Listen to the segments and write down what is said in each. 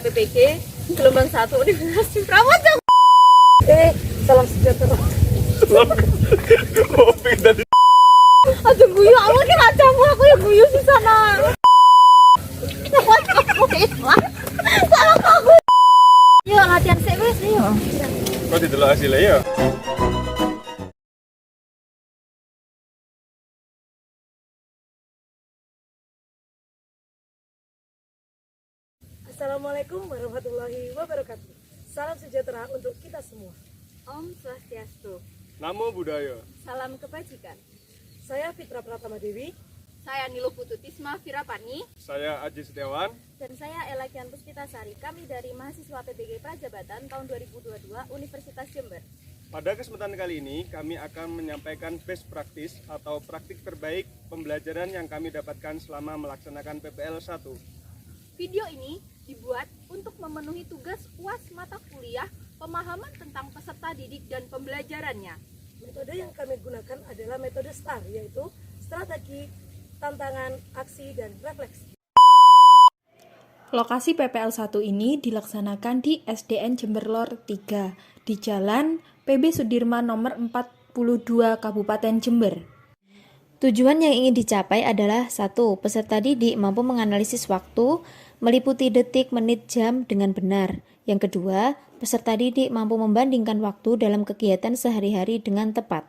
PPG gelombang 1 Universitas Pramoja. Salam sejahtera. Kopi tadi. Aduh guyu, awal kan ajamu aku yang guyu di sana. Salah aku. Yuk latihan sih wes yuk. Kok didelok hasilnya ya? Assalamualaikum warahmatullahi wabarakatuh. Salam sejahtera untuk kita semua. Om Swastiastu. Namo Buddhaya. Salam kebajikan. Saya Fitra Pratama Dewi. Saya Nilu Pututisma Virapani. Saya Aji Setiawan. Dan saya Elakian Puspitasari. Kami dari mahasiswa PPG Prajabatan tahun 2022 Universitas Jember. Pada kesempatan kali ini kami akan menyampaikan best practice atau praktik terbaik pembelajaran yang kami dapatkan selama melaksanakan PPL 1. Video ini dibuat untuk memenuhi tugas UAS mata kuliah pemahaman tentang peserta didik dan pembelajarannya. Metode yang kami gunakan adalah metode STAR, yaitu strategi, tantangan, aksi, dan refleksi. Lokasi PPL 1 ini dilaksanakan di SDN Jember Lor 3 di Jalan PB Sudirman nomor 42 Kabupaten Jember. Tujuan yang ingin dicapai adalah 1. Peserta didik mampu menganalisis waktu, meliputi detik, menit, jam dengan benar. Yang kedua, peserta didik mampu membandingkan waktu dalam kegiatan sehari-hari dengan tepat.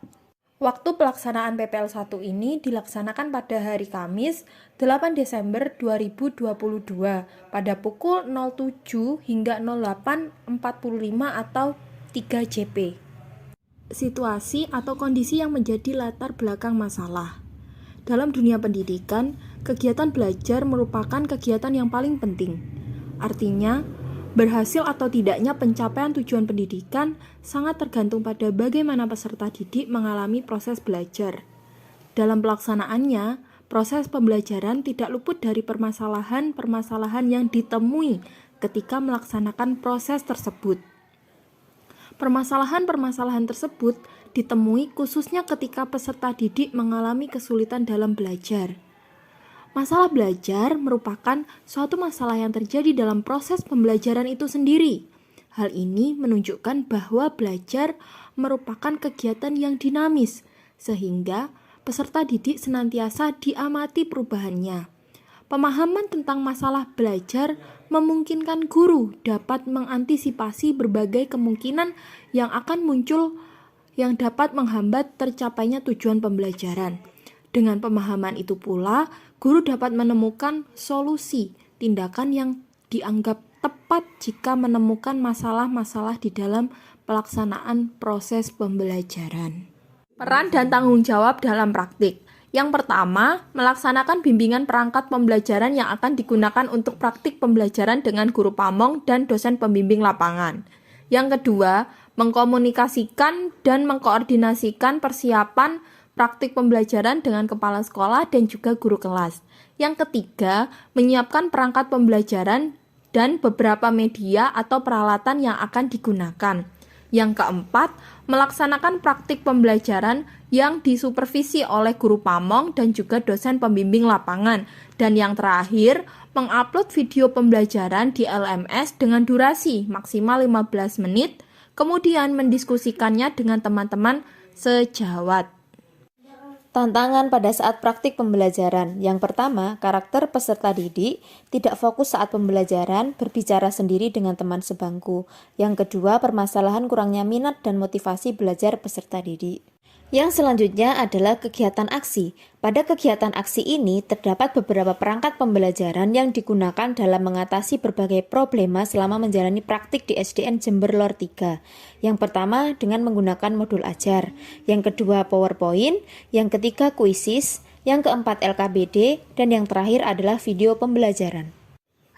Waktu pelaksanaan PPL 1 ini dilaksanakan pada hari Kamis 8 Desember 2022 pada pukul 07 hingga 08.45 atau 3 JP. Situasi atau kondisi yang menjadi latar belakang masalah. Dalam dunia pendidikan, kegiatan belajar merupakan kegiatan yang paling penting. Artinya, berhasil atau tidaknya pencapaian tujuan pendidikan sangat tergantung pada bagaimana peserta didik mengalami proses belajar. Dalam pelaksanaannya, proses pembelajaran tidak luput dari permasalahan-permasalahan yang ditemui ketika melaksanakan proses tersebut. Permasalahan-permasalahan tersebut ditemui khususnya ketika peserta didik mengalami kesulitan dalam belajar. Masalah belajar merupakan suatu masalah yang terjadi dalam proses pembelajaran itu sendiri. Hal ini menunjukkan bahwa belajar merupakan kegiatan yang dinamis, sehingga peserta didik senantiasa diamati perubahannya. Pemahaman tentang masalah belajar memungkinkan guru dapat mengantisipasi berbagai kemungkinan yang akan muncul yang dapat menghambat tercapainya tujuan pembelajaran. Dengan pemahaman itu pula, guru dapat menemukan solusi tindakan yang dianggap tepat jika menemukan masalah-masalah di dalam pelaksanaan proses pembelajaran. Peran dan tanggung jawab dalam praktik. Yang pertama, melaksanakan bimbingan perangkat pembelajaran yang akan digunakan untuk praktik pembelajaran dengan guru pamong dan dosen pembimbing lapangan. Yang kedua, mengkomunikasikan dan mengkoordinasikan persiapan praktik pembelajaran dengan kepala sekolah dan juga guru kelas. Yang ketiga, menyiapkan perangkat pembelajaran dan beberapa media atau peralatan yang akan digunakan. Yang keempat, melaksanakan praktik pembelajaran yang disupervisi oleh guru pamong dan juga dosen pembimbing lapangan. Dan yang terakhir, mengupload video pembelajaran di LMS dengan durasi maksimal 15 menit, kemudian mendiskusikannya dengan teman-teman sejawat. Tantangan pada saat praktik pembelajaran. Yang pertama, karakter peserta didik tidak fokus saat pembelajaran, berbicara sendiri dengan teman sebangku. Yang kedua, permasalahan kurangnya minat dan motivasi belajar peserta didik. Yang selanjutnya adalah kegiatan aksi. Pada kegiatan aksi ini terdapat beberapa perangkat pembelajaran yang digunakan dalam mengatasi berbagai problema selama menjalani praktik di SDN Jember Lor 3. Yang pertama dengan menggunakan modul ajar, yang kedua PowerPoint, yang ketiga kuisis, yang keempat LKBD, dan yang terakhir adalah video pembelajaran.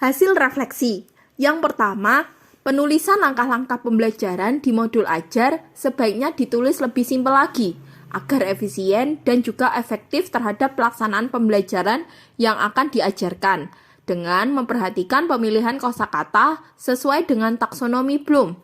Hasil refleksi. Yang pertama, penulisan langkah-langkah pembelajaran di modul ajar sebaiknya ditulis lebih simpel lagi, agar efisien dan juga efektif terhadap pelaksanaan pembelajaran yang akan diajarkan, dengan memperhatikan pemilihan kosakata sesuai dengan taksonomi Bloom.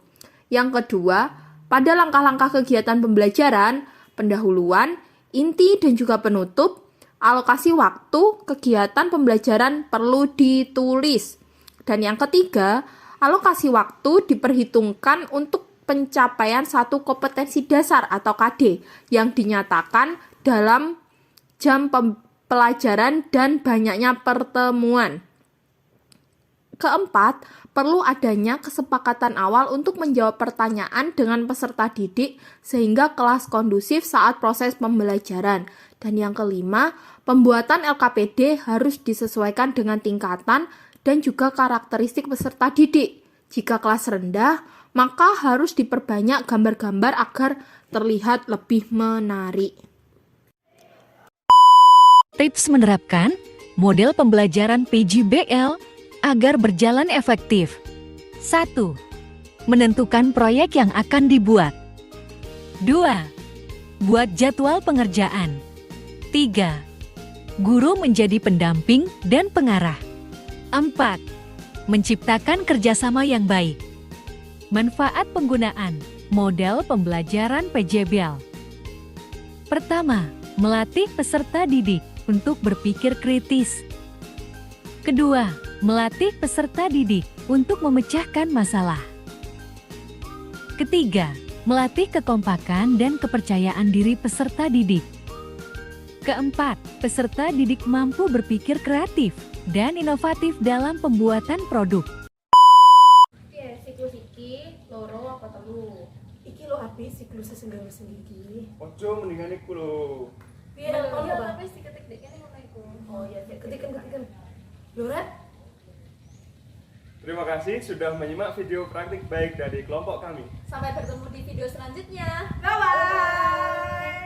Yang kedua, pada langkah-langkah kegiatan pembelajaran, pendahuluan, inti dan juga penutup, alokasi waktu, kegiatan pembelajaran perlu ditulis. Dan yang ketiga, alokasi waktu diperhitungkan untuk pencapaian satu kompetensi dasar atau KD yang dinyatakan dalam jam pelajaran dan banyaknya pertemuan. Keempat, perlu adanya kesepakatan awal untuk menjawab pertanyaan dengan peserta didik sehingga kelas kondusif saat proses pembelajaran. Dan yang kelima, pembuatan LKPD harus disesuaikan dengan tingkatan dan juga karakteristik peserta didik. Jika kelas rendah, maka harus diperbanyak gambar-gambar agar terlihat lebih menarik. Tips menerapkan model pembelajaran PJBL agar berjalan efektif. 1. Menentukan proyek yang akan dibuat. 2. Buat jadwal pengerjaan. 3. Guru menjadi pendamping dan pengarah. 4. Menciptakan kerjasama yang baik. Manfaat penggunaan model pembelajaran PJBL. Pertama, melatih peserta didik untuk berpikir kritis. Kedua, melatih peserta didik untuk memecahkan masalah. Ketiga, melatih kekompakan dan kepercayaan diri peserta didik. Keempat, peserta didik mampu berpikir kreatif dan inovatif dalam pembuatan produk. Siklus iki loro apa telu? Iki lo api siklusnya senggang sendiri. Ojo mendingan iku lho. Iya, Tapi diketik dek kene ngono iku. Oh iya, ketikan. Lora, Terima kasih sudah menyimak video praktik baik dari kelompok kami. Sampai bertemu di video selanjutnya. bye-bye.